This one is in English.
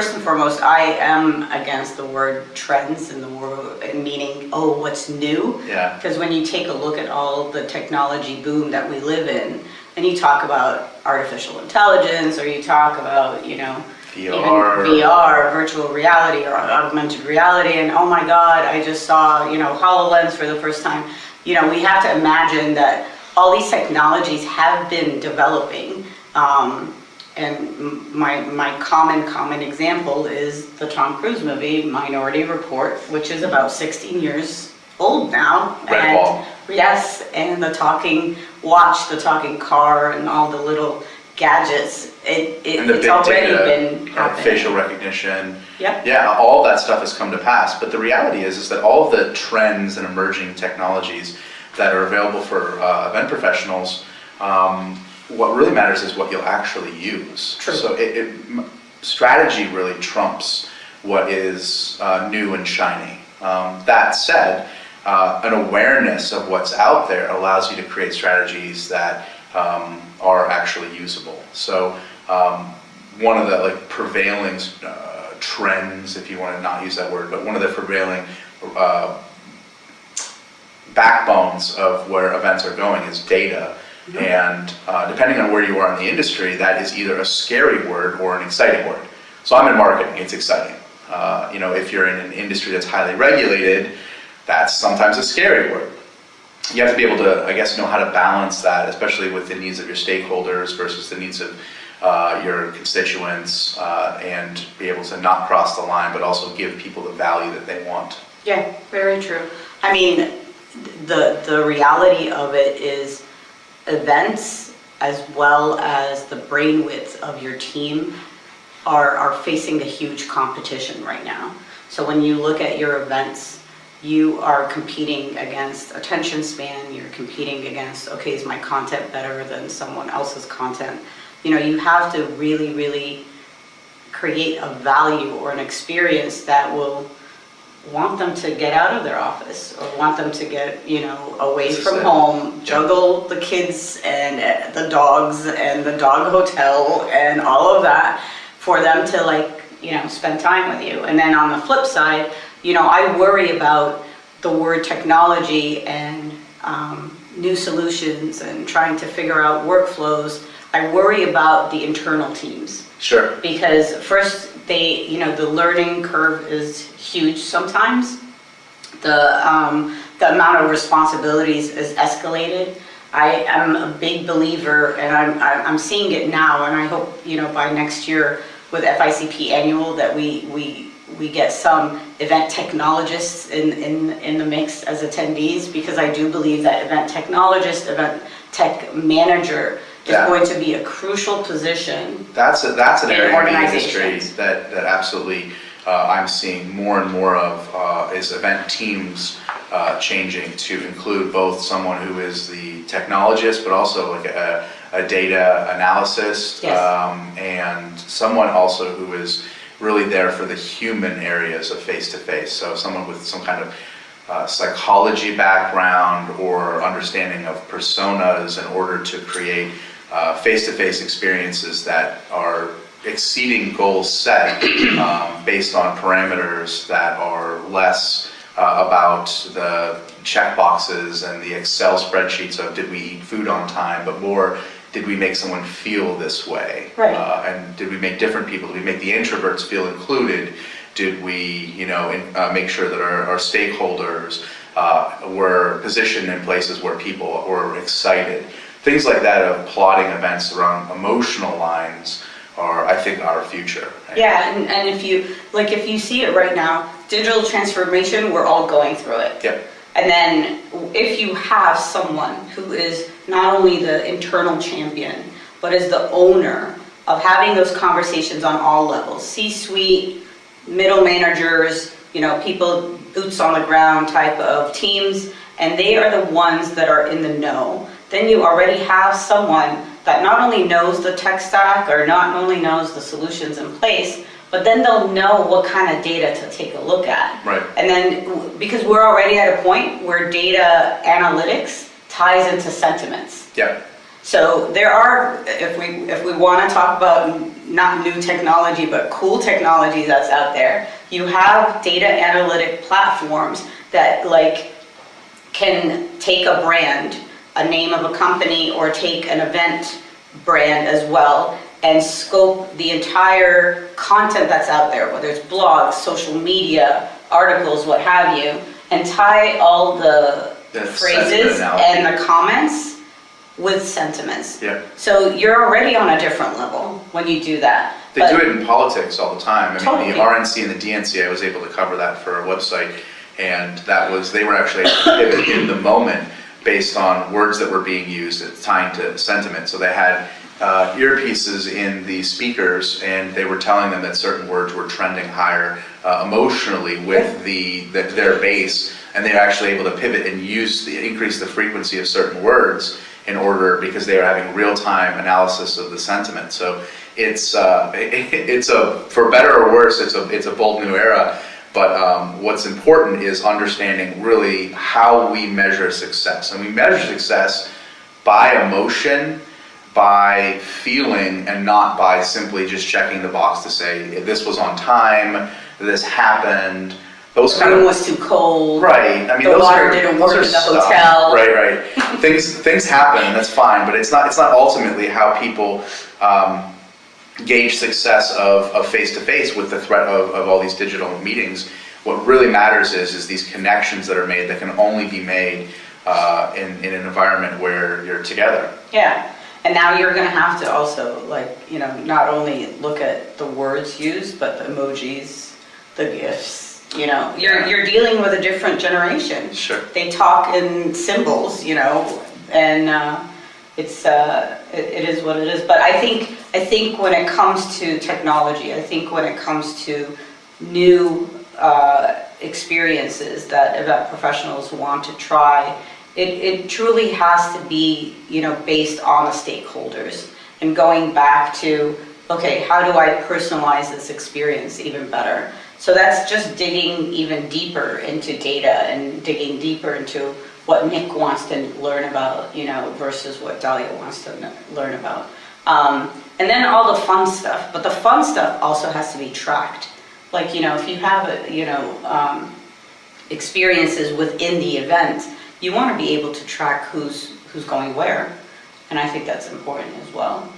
first and foremost, I am against the word trends in the world, meaning, oh, what's new? Yeah. Because when you take a look at all the technology boom that we live in, and you talk about artificial intelligence, or you talk about, you know, VR. even VR, virtual reality, or augmented reality, and oh my God, I just saw, you know, HoloLens for the first time. You know, we have to imagine that all these technologies have been developing. And my common example is the Tom Cruise movie, Minority Report, which is about 16 years old now. Red Ball. Yes, and the talking watch, the talking car, and all the little gadgets. It's already been happening. Facial recognition. Yep. Yeah, all that stuff has come to pass. But the reality is that all of the trends and emerging technologies that are available for event professionals, what really matters is what you'll actually use. True. So strategy really trumps what is new and shiny. That said, an awareness of what's out there allows you to create strategies that are actually usable. So one of the prevailing trends, if you want to not use that word, but one of the prevailing backbones of where events are going is data. And depending on where you are in the industry, that is either a scary word or an exciting word. So I'm in marketing, it's exciting. You know, if you're in an industry that's highly regulated, that's sometimes a scary word. You have to be able to, I guess, know how to balance that, especially with the needs of your stakeholders versus the needs of your constituents, and be able to not cross the line, but also give people the value that they want. Yeah, very true. I mean, the reality of it is events, as well as the brain width of your team, are facing a huge competition right now. So when you look at your events, you are competing against attention span, you're competing against, okay, is my content better than someone else's content? You know, you have to really, really create a value or an experience that will want them to get out of their office, or want them to get, you know, away from home, juggle the kids and the dogs and the dog hotel and all of that for them to, like, you know, spend time with you. And then on the flip side, you know, I worry about the word technology and new solutions and trying to figure out workflows. I worry about the internal teams. Sure. Because first, you know, the learning curve is huge sometimes. The amount of responsibilities is escalated. I am a big believer, and I'm seeing it now, and I hope, you know, by next year with FICP annual that we get some event technologists in the mix as attendees, because I do believe that event technologist, event tech manager is going to be a crucial position. That's an area in the industry that absolutely I'm seeing more and more of is event teams changing to include both someone who is the technologist, but also like a data analyst, and someone also who is really there for the human areas of face-to-face. So someone with some kind of psychology background or understanding of personas in order to create face-to-face experiences that are exceeding goals set based on parameters that are less about the checkboxes and the Excel spreadsheets of did we eat food on time, but more did we make someone feel this way? Right. And did we make different people? Did we make the introverts feel included? Did we, you know, make sure that our stakeholders were positioned in places where people were excited? Things like that of plotting events around emotional lines are, I think, our future. Yeah, and if you see it right now, digital transformation, we're all going through it. Yep. And then if you have someone who is not only the internal champion, but is the owner of having those conversations on all levels, C-suite, middle managers, you know, people, boots on the ground type of teams, and they are the ones that are in the know, then you already have someone that not only knows the tech stack or not only knows the solutions in place, but then they'll know what kind of data to take a look at. Right. And then, because we're already at a point where data analytics ties into sentiments. Yeah. So there are, if we want to talk about not new technology, but cool technology that's out there, you have data analytic platforms that like can take a brand, a name of a company, or take an event brand as well, and scope the entire content that's out there, whether it's blogs, social media, articles, what have you, and tie all the phrases and the comments with sentiments. Yeah. So you're already on a different level when you do that. They do it in politics all the time. I mean, Totally. the RNC and the DNC, I was able to cover that for a website, and they were actually able to pivot in the moment based on words that were being used at tying to sentiment. So they had earpieces in the speakers, and they were telling them that certain words were trending higher emotionally with their base, and they were actually able to pivot and increase the frequency of certain words in order, because they are having real-time analysis of the sentiment. So it's for better or worse, it's a bold new era. But what's important is understanding really how we measure success, and we measure success by emotion, by feeling, and not by simply just checking the box to say this was on time, this happened. Those The room was too cold. Right. I mean, the water didn't work in the hotel. Right. Things happen, and that's fine. But it's not ultimately how people gauge success of face-to-face with the threat of all these digital meetings. What really matters is these connections that are made that can only be made in an environment where you're together. Yeah. And now you're going to have to also, not only look at the words used, but the emojis, the GIFs. You're dealing with a different generation. Sure. They talk in symbols, and it is what it is. But I think when it comes to technology, I think when it comes to new experiences that event professionals want to try, it truly has to be, based on the stakeholders and going back to, okay, how do I personalize this experience even better? So that's just digging even deeper into data and digging deeper into what Nick wants to learn about, versus what Dahlia wants to learn about. And then all the fun stuff, but the fun stuff also has to be tracked. If you have, experiences within the event, you want to be able to track who's going where. And I think that's important as well.